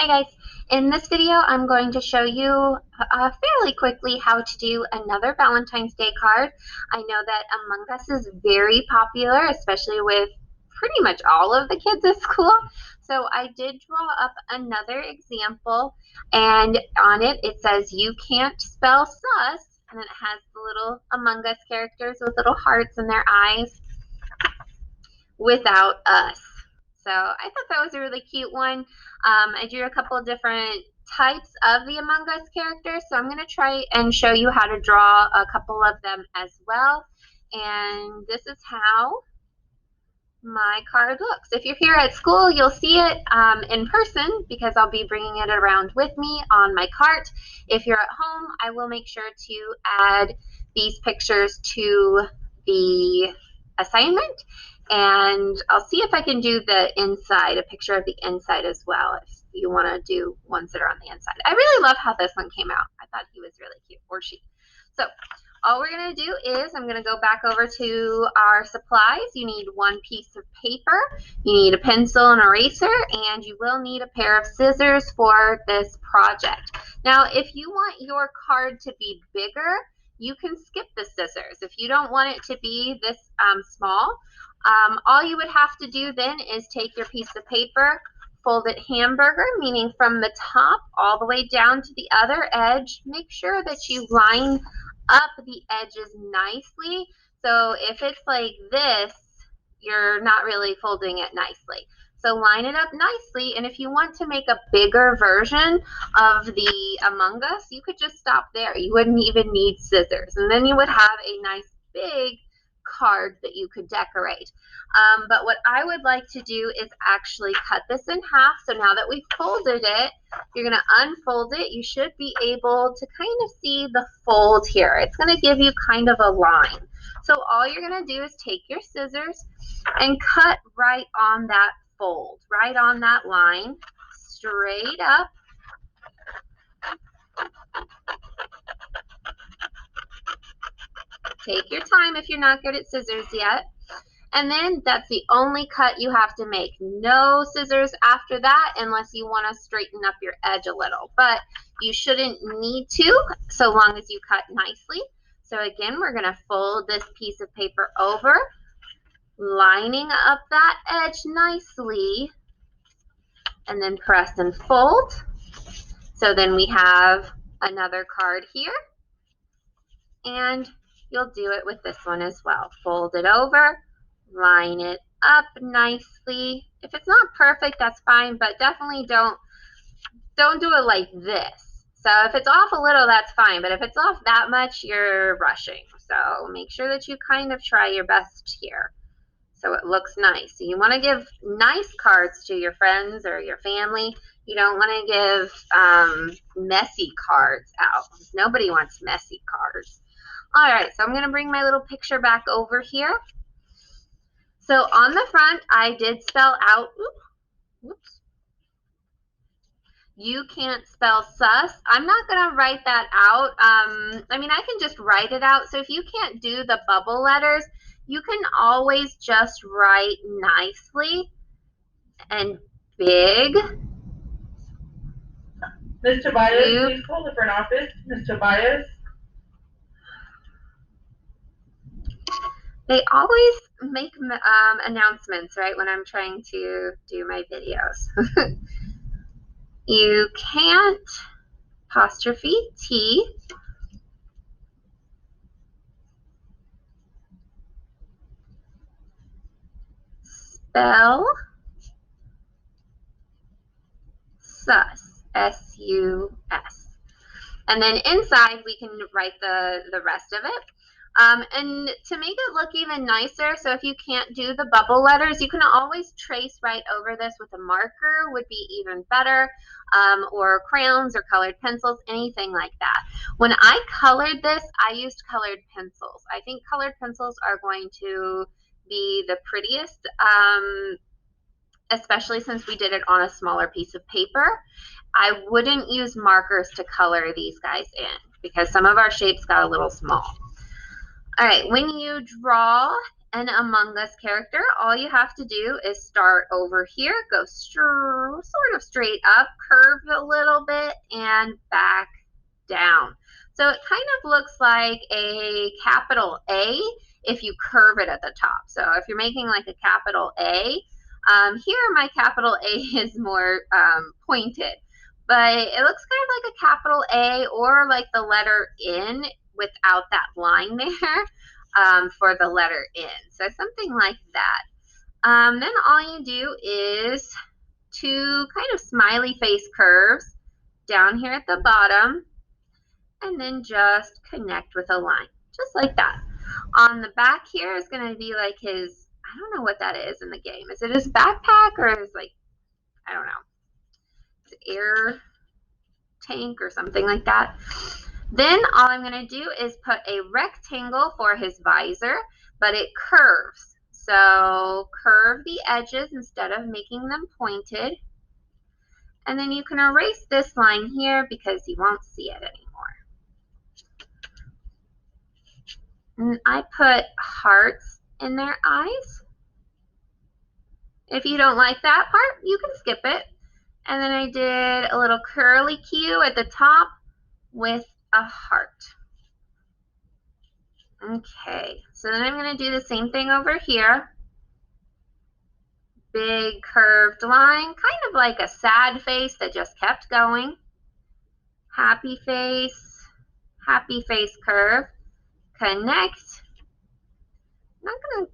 Hi guys, in this video I'm going to show you fairly quickly how to do another Valentine's Day card. I know that Among Us is very popular, especially with pretty much all of the kids at school. So I did draw up another example, and on it says you can't spell sus, and it has the little Among Us characters with little hearts in their eyes without us. So I thought that was a really cute one. I drew a couple of different types of the Among Us characters, so I'm going to try and show you how to draw a couple of them as well. And this is how my card looks. If you're here at school, you'll see it in person because I'll be bringing it around with me on my cart. If you're at home, I will make sure to add these pictures to the assignment, and I'll see if I can do the inside, a picture of the inside as well, if you want to do ones that are on the inside. I really love how this one came out. I thought he was really cute, or she. So all we're going to do is I'm going to go back over to our supplies. You need one piece of paper, you need a pencil and eraser, and you will need a pair of scissors for this project. Now, if you want your card to be bigger, you can skip the scissors. If you don't want it to be this small, all you would have to do then is take your piece of paper, fold it hamburger, meaning from the top all the way down to the other edge. Make sure that you line up the edges nicely. So if it's like this, you're not really folding it nicely. So line it up nicely, and if you want to make a bigger version of the Among Us, you could just stop there. You wouldn't even need scissors, and then you would have a nice big card that you could decorate. But what I would like to do is actually cut this in half. So now that we've folded it, you're going to unfold it. You should be able to kind of see the fold here. It's going to give you kind of a line. So all you're going to do is take your scissors and cut right on that fold, right on that line, straight up. Take your time if you're not good at scissors yet. And then that's the only cut you have to make. No scissors after that unless you want to straighten up your edge a little. But you shouldn't need to so long as you cut nicely. So again, we're going to fold this piece of paper over, lining up that edge nicely, and then press and fold. So then we have another card here. And you'll do it with this one as well. Fold it over, line it up nicely. If it's not perfect, that's fine, but definitely don't do it like this. So if it's off a little, that's fine, but if it's off that much, you're rushing. So make sure that you kind of try your best here so it looks nice. So you want to give nice cards to your friends or your family. You don't want to give messy cards out. Nobody wants messy cards. All right, so I'm going to bring my little picture back over here. So on the front, I did spell out, whoops, you can't spell sus. I'm not going to write that out. I mean, I can just write it out. So if you can't do the bubble letters, you can always just write nicely and big. Ms. Tobias, please call the front office. Ms. Tobias. They always make announcements, right, when I'm trying to do my videos. You can't, apostrophe T, spell sus, S-U-S. And then inside we can write the rest of it. And to make it look even nicer, so if you can't do the bubble letters, you can always trace right over this with a marker, would be even better, or crayons or colored pencils, anything like that. When I colored this, I used colored pencils. I think colored pencils are going to be the prettiest, especially since we did it on a smaller piece of paper. I wouldn't use markers to color these guys in because some of our shapes got a little small. All right, when you draw an Among Us character, all you have to do is start over here, go sort of straight up, curve a little bit, and back down. So it kind of looks like a capital A if you curve it at the top. So if you're making like a capital A, here my capital A is more pointed, but it looks kind of like a capital A or like the letter N without that line there. For the letter N. So something like that. Then all you do is two kind of smiley face curves down here at the bottom, and then just connect with a line, just like that. On the back here is going to be like his, I don't know what that is in the game. Is it his backpack or his, like, I don't know, his air tank or something like that. Then all I'm going to do is put a rectangle for his visor, but it curves. So curve the edges instead of making them pointed. And then you can erase this line here because you won't see it anymore. And I put hearts in their eyes. If you don't like that part, you can skip it. And then I did a little curly Q at the top with a heart. Okay, so then I'm going to do the same thing over here. Big curved line, kind of like a sad face that just kept going. Happy face curve, connect. I'm not going to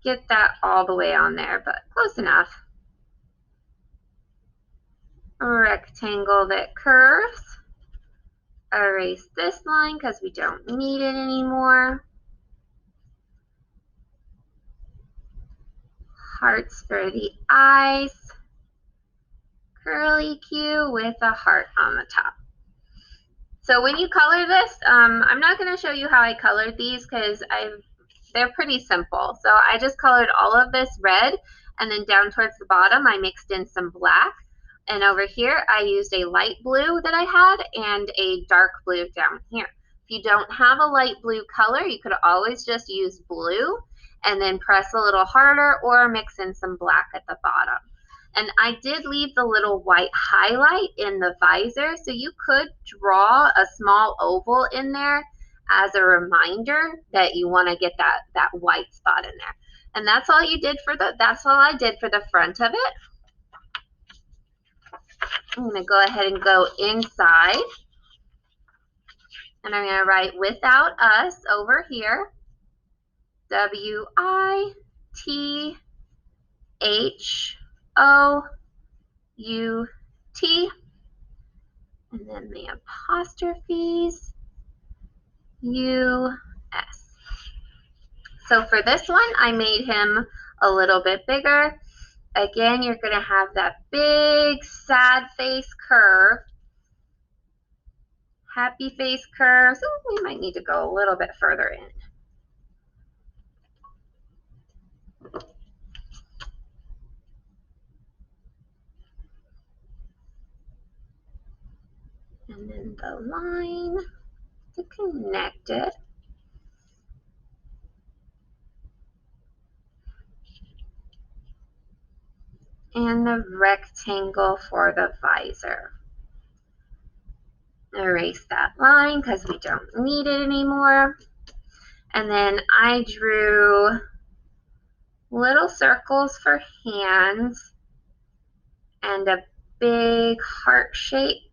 get that all the way on there, but close enough. A rectangle that curves. Erase this line because we don't need it anymore. Hearts for the eyes. Curly Q with a heart on the top. So when you color this, I'm not going to show you how I colored these because they're pretty simple. So I just colored all of this red, and then down towards the bottom I mixed in some black. And over here I used a light blue that I had and a dark blue down here. If you don't have a light blue color, you could always just use blue and then press a little harder or mix in some black at the bottom. And I did leave the little white highlight in the visor, so you could draw a small oval in there as a reminder that you want to get that white spot in there. And that's all you did for that's all I did for the front of it. I'm going to go ahead and go inside. And I'm going to write without us over here. WITHOUT. And then the apostrophes, US. So for this one, I made him a little bit bigger. Again, you're going to have that big sad face curve. Happy face curve. So we might need to go a little bit further in. And then the line to connect it. And the rectangle for the visor. Erase that line because we don't need it anymore. And then I drew little circles for hands and a big heart shape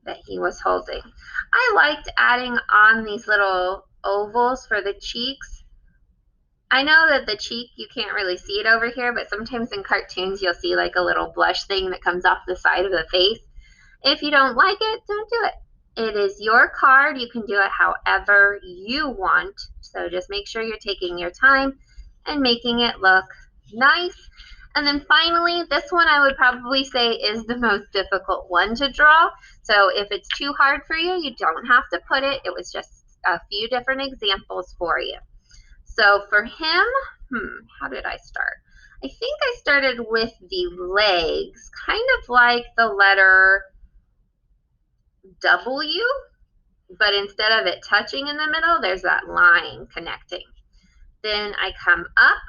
that he was holding. I liked adding on these little ovals for the cheeks. I know that the cheek, you can't really see it over here, but sometimes in cartoons you'll see like a little blush thing that comes off the side of the face. If you don't like it, don't do it. It is your card. You can do it however you want. So just make sure you're taking your time and making it look nice. And then finally, this one I would probably say is the most difficult one to draw. So if it's too hard for you, you don't have to put it. It was just a few different examples for you. So for him, how did I start? I think I started with the legs, kind of like the letter W, but instead of it touching in the middle, there's that line connecting. Then I come up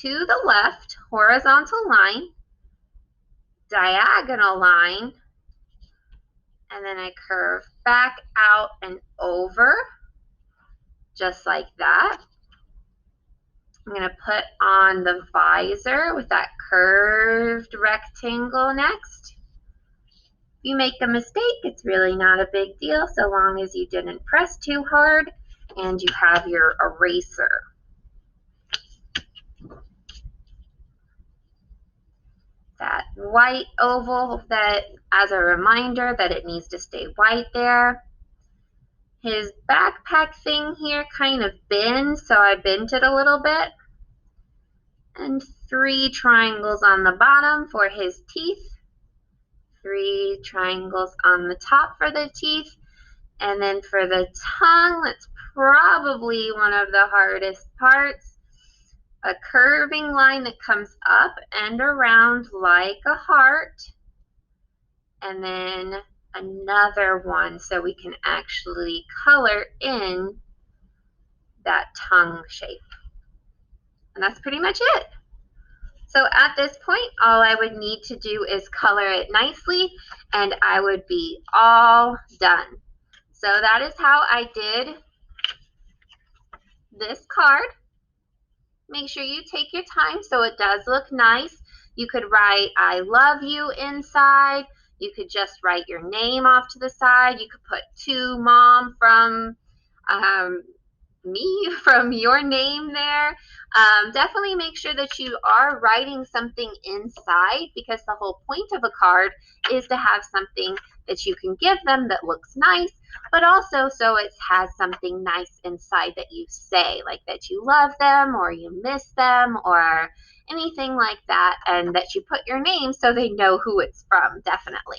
to the left, horizontal line, diagonal line, and then I curve back out and over, just like that. I'm going to put on the visor with that curved rectangle next. If you make a mistake, it's really not a big deal so long as you didn't press too hard and you have your eraser. That white oval, that as a reminder that it needs to stay white there. His backpack thing here kind of bends, so I bent it a little bit. And 3 triangles on the bottom for his teeth. 3 triangles on the top for the teeth. And then for the tongue, that's probably one of the hardest parts. A curving line that comes up and around like a heart. And then another one so we can actually color in that tongue shape. And that's pretty much it. So at this point, all I would need to do is color it nicely and I would be all done. So that is how I did this card. Make sure you take your time so it does look nice. You could write I love you inside. You could just write your name off to the side. You could put to mom from me from your name there. Definitely make sure that you are writing something inside because the whole point of a card is to have something that you can give them that looks nice, but also so it has something nice inside that you say, like that you love them or you miss them or anything like that, and that you put your name so they know who it's from, definitely.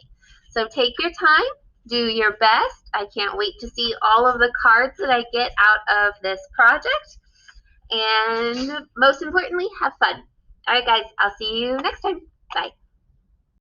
So take your time. Do your best. I can't wait to see all of the cards that I get out of this project. And most importantly, have fun. All right, guys, I'll see you next time. Bye.